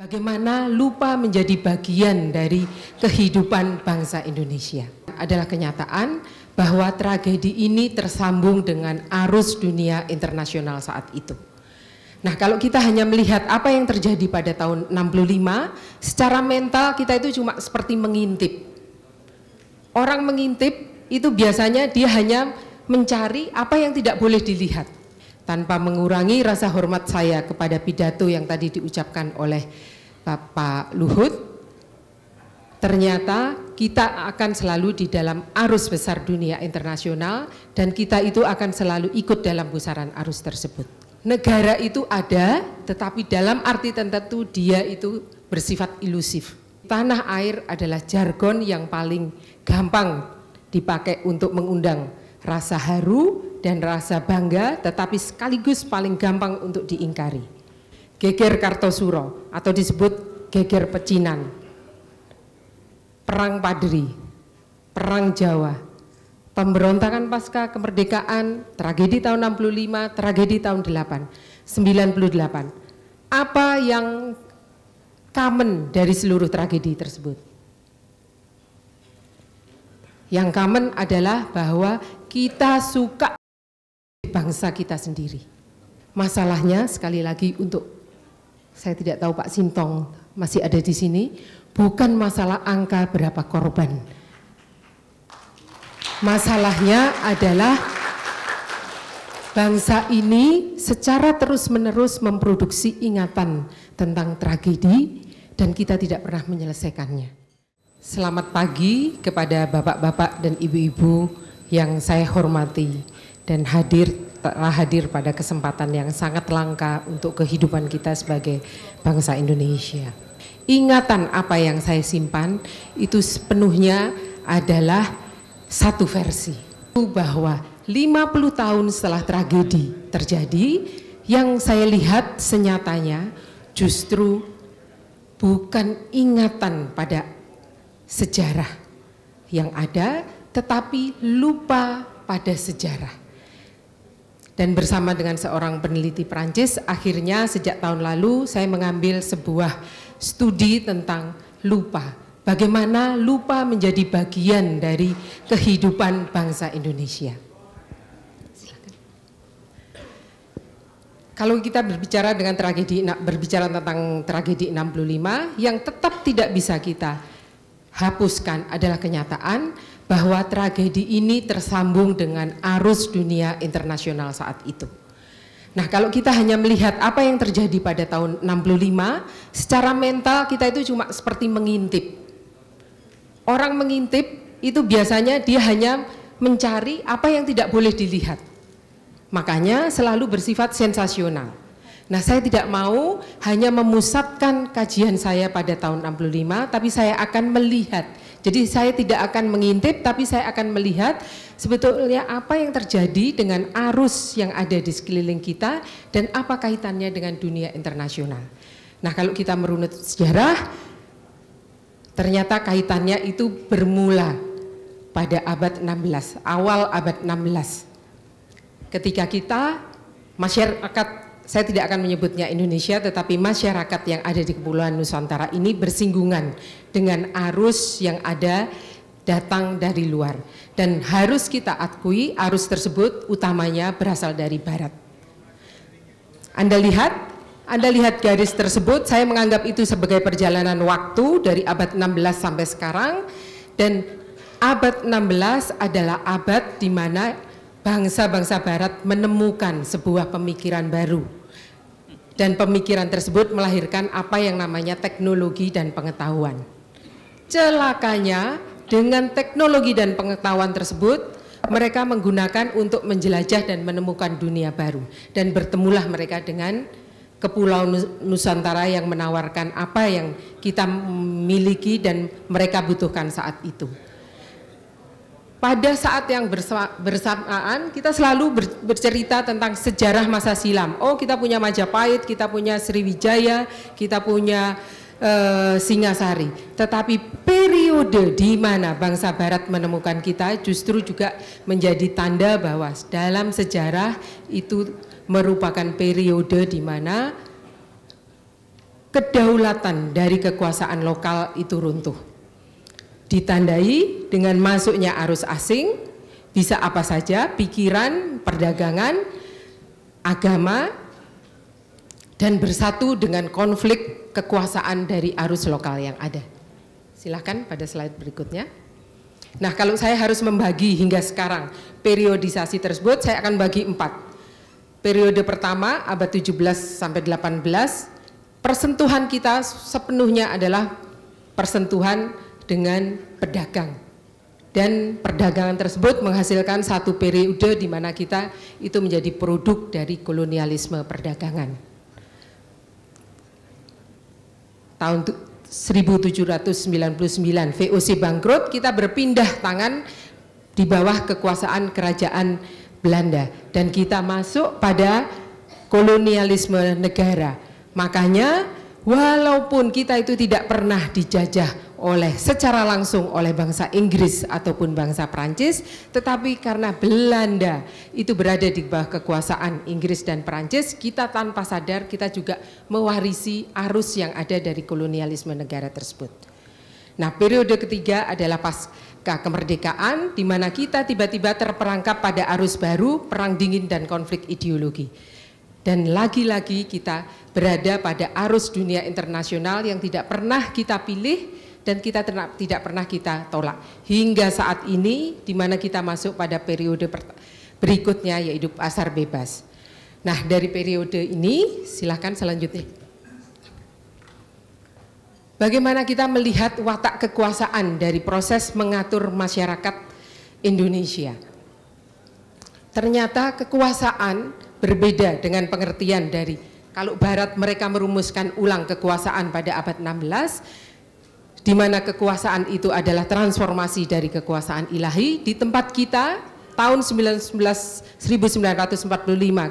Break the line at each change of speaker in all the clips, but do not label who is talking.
Bagaimana lupa menjadi bagian dari kehidupan bangsa Indonesia. Adalah kenyataan bahwa tragedi ini tersambung dengan arus dunia internasional saat itu. Nah, kalau kita hanya melihat apa yang terjadi pada tahun 65, secara mental kita itu cuma seperti mengintip. Orang mengintip itu biasanya dia hanya mencari apa yang tidak boleh dilihat. Tanpa mengurangi rasa hormat saya kepada pidato yang tadi diucapkan oleh Bapak Luhut, ternyata kita akan selalu di dalam arus besar dunia internasional dan kita itu akan selalu ikut dalam pusaran arus tersebut. Negara itu ada, tetapi dalam arti tertentu dia itu bersifat ilusif. Tanah air adalah jargon yang paling gampang dipakai untuk mengundang rasa haru dan rasa bangga, tetapi sekaligus paling gampang untuk diingkari. Geger Kartosuro atau disebut geger pecinan, perang Padri, perang Jawa, pemberontakan pasca kemerdekaan, tragedi tahun 65, tragedi tahun 98. Apa yang common dari seluruh tragedi tersebut? Yang common adalah bahwa kita suka bangsa kita sendiri. Masalahnya sekali lagi saya tidak tahu Pak Sintong masih ada di sini, bukan masalah angka berapa korban. Masalahnya adalah bangsa ini secara terus-menerus memproduksi ingatan tentang tragedi dan kita tidak pernah menyelesaikannya. Selamat pagi kepada bapak-bapak dan ibu-ibu yang saya hormati dan telah hadir pada kesempatan yang sangat langka untuk kehidupan kita sebagai bangsa Indonesia. Ingatan apa yang saya simpan itu sepenuhnya adalah satu versi, bahwa 50 tahun setelah tragedi terjadi, yang saya lihat senyatanya justru bukan ingatan pada sejarah yang ada, tetapi lupa pada sejarah. Dan bersama dengan seorang peneliti Perancis, akhirnya sejak tahun lalu saya mengambil sebuah studi tentang lupa. Bagaimana lupa menjadi bagian dari kehidupan bangsa Indonesia. Silakan. Kalau kita berbicara tentang tragedi 65, yang tetap tidak bisa kita hapuskan adalah kenyataan bahwa tragedi ini tersambung dengan arus dunia internasional saat itu. Nah, kalau kita hanya melihat apa yang terjadi pada tahun 65, secara mental kita itu cuma seperti mengintip. Orang mengintip itu biasanya dia hanya mencari apa yang tidak boleh dilihat. Makanya selalu bersifat sensasional. Nah, saya tidak mau hanya memusatkan kajian saya pada tahun 65, tapi saya akan melihat. Jadi saya tidak akan mengintip, tapi saya akan melihat sebetulnya apa yang terjadi dengan arus yang ada di sekeliling kita dan apa kaitannya dengan dunia internasional. Nah, kalau kita merunut sejarah, ternyata kaitannya itu bermula pada abad 16, awal abad 16. Ketika kita, masyarakat, saya tidak akan menyebutnya Indonesia, tetapi masyarakat yang ada di Kepulauan Nusantara ini bersinggungan dengan arus yang ada datang dari luar. Dan harus kita akui arus tersebut utamanya berasal dari barat. Anda lihat garis tersebut, saya menganggap itu sebagai perjalanan waktu dari abad 16 sampai sekarang. Dan abad 16 adalah abad di mana bangsa-bangsa barat menemukan sebuah pemikiran baru. Dan pemikiran tersebut melahirkan apa yang namanya teknologi dan pengetahuan. Celakanya dengan teknologi dan pengetahuan tersebut mereka menggunakan untuk menjelajah dan menemukan dunia baru. Dan bertemulah mereka dengan Kepulauan Nusantara yang menawarkan apa yang kita miliki dan mereka butuhkan saat itu. Pada saat yang bersamaan kita selalu bercerita tentang sejarah masa silam. Oh, kita punya Majapahit, kita punya Sriwijaya, kita punya Singasari. Tetapi periode di mana bangsa barat menemukan kita justru juga menjadi tanda bahwa dalam sejarah itu merupakan periode di mana kedaulatan dari kekuasaan lokal itu runtuh. Ditandai dengan masuknya arus asing, bisa apa saja, pikiran, perdagangan, agama, dan bersatu dengan konflik kekuasaan dari arus lokal yang ada. Silahkan pada slide berikutnya. Nah, kalau saya harus membagi hingga sekarang periodisasi tersebut, saya akan bagi 4. Periode pertama abad 17 sampai 18, persentuhan kita sepenuhnya adalah persentuhan dengan pedagang. Dan perdagangan tersebut menghasilkan satu periode di mana kita itu menjadi produk dari kolonialisme perdagangan. Tahun 1799 VOC bangkrut, kita berpindah tangan di bawah kekuasaan kerajaan Belanda dan kita masuk pada kolonialisme negara. Makanya walaupun kita itu tidak pernah dijajah secara langsung oleh bangsa Inggris ataupun bangsa Prancis, tetapi karena Belanda itu berada di bawah kekuasaan Inggris dan Prancis, kita tanpa sadar kita juga mewarisi arus yang ada dari kolonialisme negara tersebut. Nah, periode ketiga adalah pasca kemerdekaan, di mana kita tiba-tiba terperangkap pada arus baru, perang dingin dan konflik ideologi. Dan lagi-lagi kita berada pada arus dunia internasional yang tidak pernah kita pilih dan kita tidak pernah kita tolak. Hingga saat ini di mana kita masuk pada periode berikutnya yaitu pasar bebas. Nah, dari periode ini silakan selanjutnya. Bagaimana kita melihat watak kekuasaan dari proses mengatur masyarakat Indonesia? Ternyata kekuasaan berbeda dengan pengertian dari kalau Barat mereka merumuskan ulang kekuasaan pada abad 16, di mana kekuasaan itu adalah transformasi dari kekuasaan ilahi. Di tempat kita tahun 1945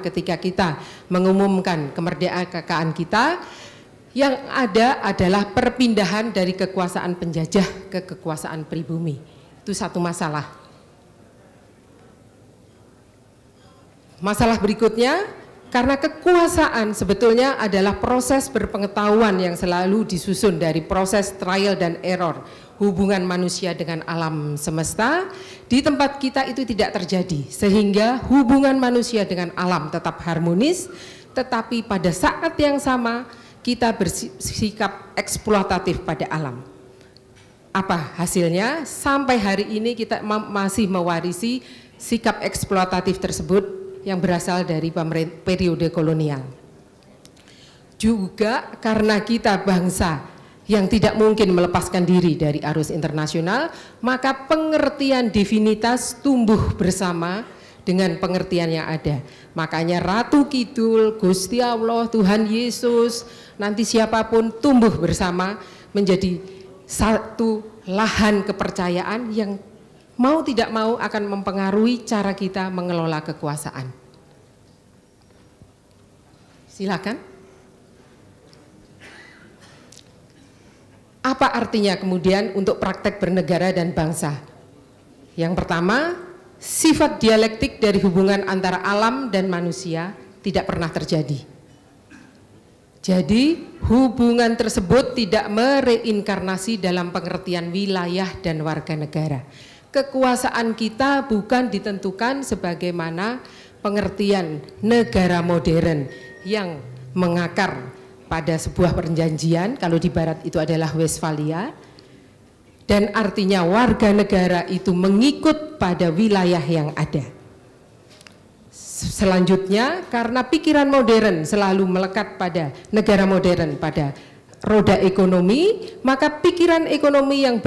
ketika kita mengumumkan kemerdekaan kita, yang ada adalah perpindahan dari kekuasaan penjajah ke kekuasaan pribumi. Itu satu masalah. Masalah berikutnya, karena kekuasaan sebetulnya adalah proses berpengetahuan yang selalu disusun dari proses trial dan error hubungan manusia dengan alam semesta. Di tempat kita itu tidak terjadi, sehingga hubungan manusia dengan alam tetap harmonis, tetapi pada saat yang sama kita bersikap eksploitatif pada alam. Apa hasilnya? Sampai hari ini kita masih mewarisi sikap eksploitatif tersebut yang berasal dari periode kolonial. Juga karena kita bangsa yang tidak mungkin melepaskan diri dari arus internasional, maka pengertian divinitas tumbuh bersama dengan pengertian yang ada. Makanya Ratu Kidul, Gusti Allah, Tuhan Yesus, nanti siapapun tumbuh bersama menjadi satu lahan kepercayaan yang mau tidak mau akan mempengaruhi cara kita mengelola kekuasaan. Silakan. Apa artinya kemudian untuk praktek bernegara dan bangsa? Yang pertama, sifat dialektik dari hubungan antara alam dan manusia tidak pernah terjadi. Jadi hubungan tersebut tidak mereinkarnasi dalam pengertian wilayah dan warga negara. Kekuasaan kita bukan ditentukan sebagaimana pengertian negara modern yang mengakar pada sebuah perjanjian, kalau di Barat itu adalah Westphalia, dan artinya warga negara itu mengikut pada wilayah yang ada. Selanjutnya, karena pikiran modern selalu melekat pada negara modern, pada roda ekonomi, maka pikiran ekonomi yang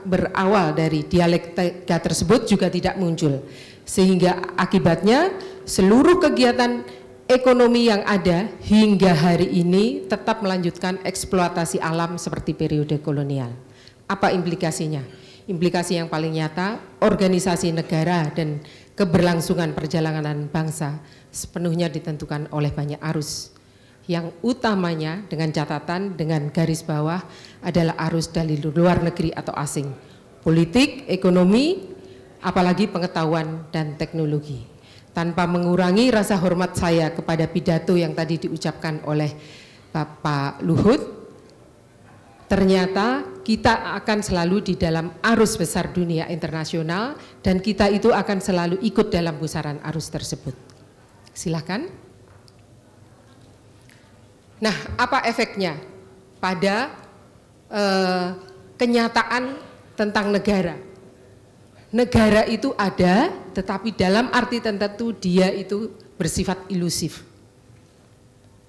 berawal dari dialektika tersebut juga tidak muncul, sehingga akibatnya seluruh kegiatan ekonomi yang ada hingga hari ini tetap melanjutkan eksploitasi alam seperti periode kolonial. Apa implikasinya? Implikasi yang paling nyata, organisasi negara dan keberlangsungan perjalanan bangsa sepenuhnya ditentukan oleh banyak arus. Yang utamanya dengan catatan dengan garis bawah adalah arus dari luar negeri atau asing, politik, ekonomi, apalagi pengetahuan dan teknologi. Tanpa mengurangi rasa hormat saya kepada pidato yang tadi diucapkan oleh Bapak Luhut, ternyata kita akan selalu di dalam arus besar dunia internasional dan kita itu akan selalu ikut dalam pusaran arus tersebut. Silakan. Nah, apa efeknya pada kenyataan tentang negara? Negara itu ada, tetapi dalam arti tertentu dia itu bersifat ilusif.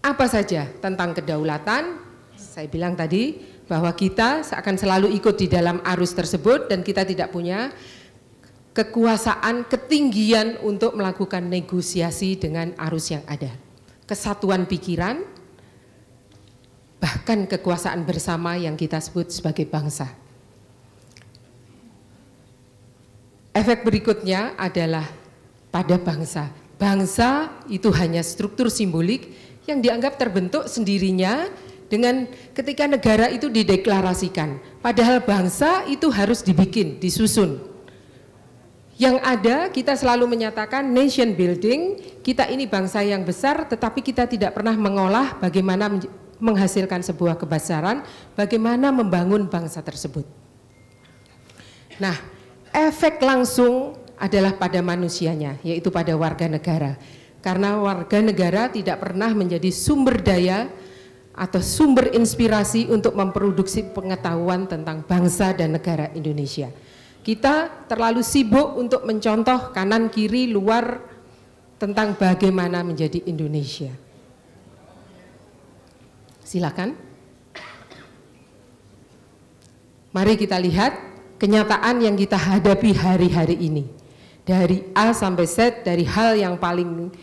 Apa saja tentang kedaulatan? Saya bilang tadi bahwa kita akan selalu ikut di dalam arus tersebut dan kita tidak punya kekuasaan, ketinggian untuk melakukan negosiasi dengan arus yang ada. Kesatuan pikiran, bahkan kekuasaan bersama yang kita sebut sebagai bangsa. Efek berikutnya adalah pada bangsa. Bangsa itu hanya struktur simbolik yang dianggap terbentuk sendirinya dengan ketika negara itu dideklarasikan. Padahal bangsa itu harus dibikin, disusun. Yang ada kita selalu menyatakan nation building, kita ini bangsa yang besar tetapi kita tidak pernah mengolah bagaimana menghasilkan sebuah kebesaran, bagaimana membangun bangsa tersebut. Nah, efek langsung adalah pada manusianya, yaitu pada warga negara. Karena warga negara tidak pernah menjadi sumber daya atau sumber inspirasi untuk memproduksi pengetahuan tentang bangsa dan negara Indonesia. Kita terlalu sibuk untuk mencontoh kanan kiri luar tentang bagaimana menjadi Indonesia. Silakan. Mari kita lihat kenyataan yang kita hadapi hari-hari ini. Dari A sampai Z, dari hal yang paling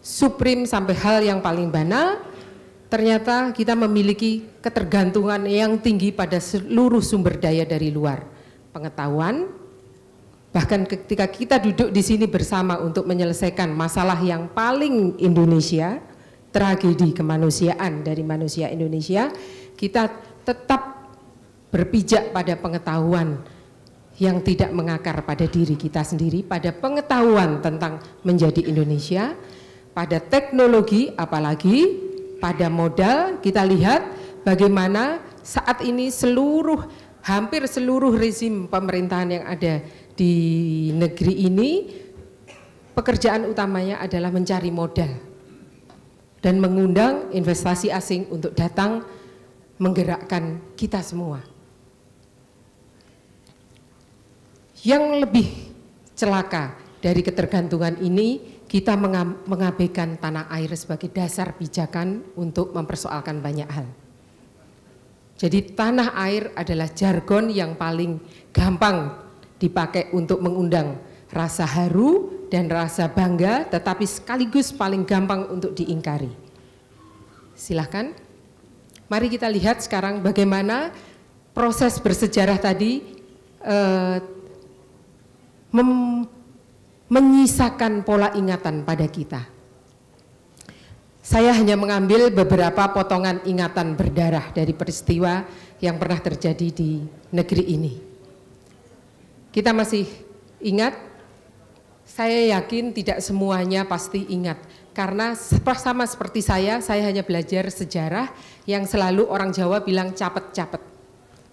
suprim sampai hal yang paling banal, ternyata kita memiliki ketergantungan yang tinggi pada seluruh sumber daya dari luar. Pengetahuan, bahkan ketika kita duduk di sini bersama untuk menyelesaikan masalah yang paling Indonesia, tragedi kemanusiaan dari manusia Indonesia, kita tetap berpijak pada pengetahuan yang tidak mengakar pada diri kita sendiri, pada pengetahuan tentang menjadi Indonesia, pada teknologi apalagi, pada modal. Kita lihat bagaimana saat ini hampir seluruh rezim pemerintahan yang ada di negeri ini, pekerjaan utamanya adalah mencari modal dan mengundang investasi asing untuk datang menggerakkan kita semua. Yang lebih celaka dari ketergantungan ini, kita mengabaikan tanah air sebagai dasar pijakan untuk mempersoalkan banyak hal. Jadi tanah air adalah jargon yang paling gampang dipakai untuk mengundang rasa haru dan rasa bangga, tetapi sekaligus paling gampang untuk diingkari. Silahkan. Mari kita lihat sekarang bagaimana proses bersejarah tadi menyisakan pola ingatan pada kita. Saya hanya mengambil beberapa potongan ingatan berdarah dari peristiwa yang pernah terjadi di negeri ini. Kita masih ingat? Saya yakin tidak semuanya pasti ingat, karena sama seperti saya hanya belajar sejarah yang selalu orang Jawa bilang capet-capet.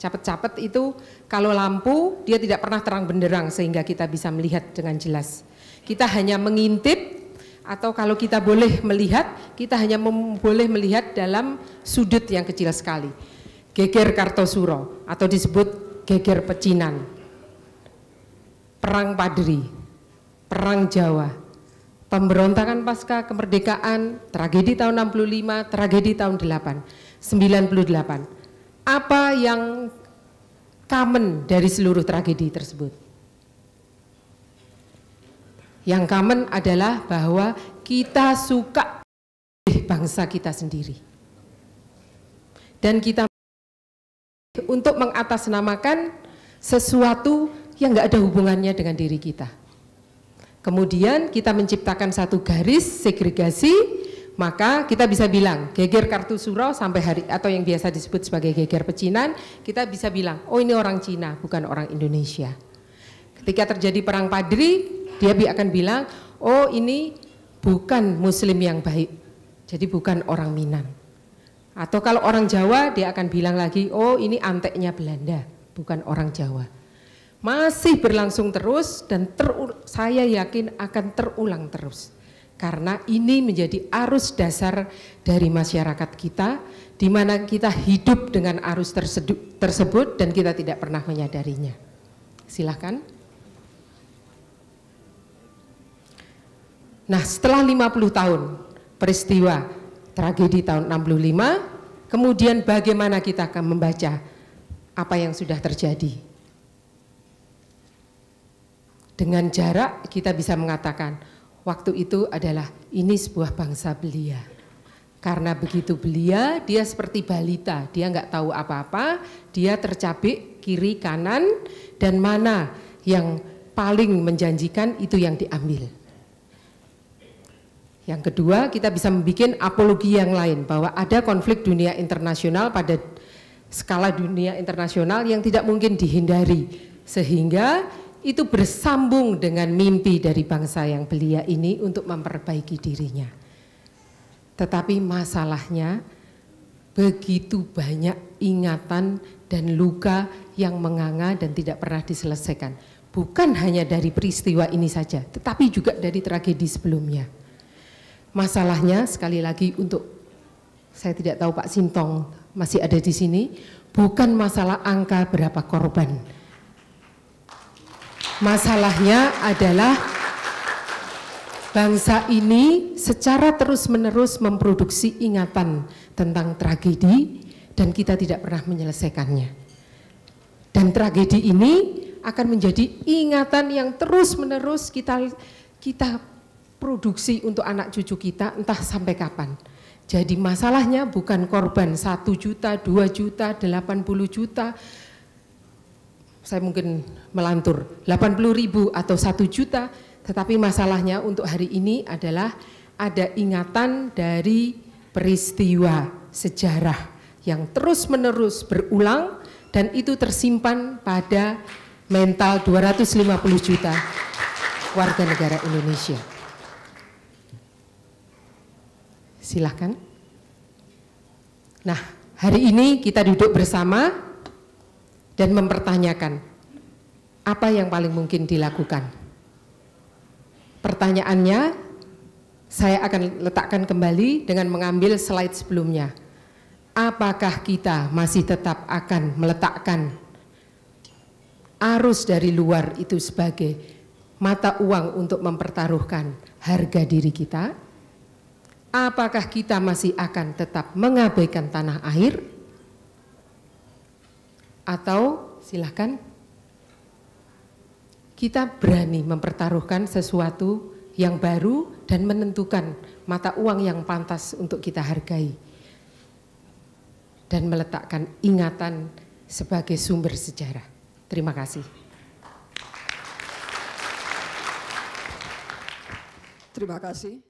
Capet-capet itu kalau lampu dia tidak pernah terang benderang sehingga kita bisa melihat dengan jelas. Kita hanya mengintip, atau kalau kita boleh melihat, kita hanya boleh melihat dalam sudut yang kecil sekali. Geger Kartosuro atau disebut geger pecinan, perang Padri, perang Jawa, pemberontakan pasca kemerdekaan, tragedi tahun 65, tragedi tahun 98. Apa yang common dari seluruh tragedi tersebut? Yang common adalah bahwa kita suka bangsa kita sendiri. Dan kita untuk mengatasnamakan sesuatu yang nggak ada hubungannya dengan diri kita. Kemudian kita menciptakan satu garis segregasi, maka kita bisa bilang geger Kartosuro sampai hari, atau yang biasa disebut sebagai geger pecinan, kita bisa bilang, oh ini orang Cina, bukan orang Indonesia. Ketika terjadi perang Padri, dia akan bilang, oh ini bukan Muslim yang baik, jadi bukan orang Minang. Atau kalau orang Jawa dia akan bilang lagi, oh ini anteknya Belanda, bukan orang Jawa. Masih berlangsung terus dan saya yakin akan terulang terus. Karena ini menjadi arus dasar dari masyarakat kita, di mana kita hidup dengan arus tersebut dan kita tidak pernah menyadarinya. Silahkan. Nah, setelah 50 tahun peristiwa tragedi tahun 65, kemudian bagaimana kita akan membaca apa yang sudah terjadi? Dengan jarak kita bisa mengatakan, waktu itu adalah ini sebuah bangsa belia. Karena begitu belia, dia seperti balita, dia nggak tahu apa-apa, dia tercabik kiri kanan, dan mana yang paling menjanjikan itu yang diambil. Yang kedua, kita bisa membuat apologi yang lain, bahwa ada konflik dunia internasional pada skala dunia internasional yang tidak mungkin dihindari, sehingga itu bersambung dengan mimpi dari bangsa yang belia ini untuk memperbaiki dirinya. Tetapi masalahnya begitu banyak ingatan dan luka yang menganga dan tidak pernah diselesaikan. Bukan hanya dari peristiwa ini saja, tetapi juga dari tragedi sebelumnya. Masalahnya sekali lagi untuk, saya tidak tahu Pak Sintong masih ada di sini, bukan masalah angka berapa korban. Masalahnya adalah bangsa ini secara terus-menerus memproduksi ingatan tentang tragedi dan kita tidak pernah menyelesaikannya. Dan tragedi ini akan menjadi ingatan yang terus-menerus kita produksi untuk anak cucu kita entah sampai kapan. Jadi masalahnya bukan korban 1 juta, 2 juta, 80 juta, saya mungkin melantur 80.000 atau 1 juta, tetapi masalahnya untuk hari ini adalah ada ingatan dari peristiwa sejarah yang terus-menerus berulang dan itu tersimpan pada mental 250 juta warga negara Indonesia. Silahkan. Nah, hari ini kita duduk bersama dan mempertanyakan apa yang paling mungkin dilakukan. Pertanyaannya saya akan letakkan kembali dengan mengambil slide sebelumnya. Apakah kita masih tetap akan meletakkan arus dari luar itu sebagai mata uang untuk mempertaruhkan harga diri kita? Apakah kita masih akan tetap mengabaikan tanah air? Atau silahkan kita berani mempertaruhkan sesuatu yang baru dan menentukan mata uang yang pantas untuk kita hargai dan meletakkan ingatan sebagai sumber sejarah. Terima kasih.
Terima kasih.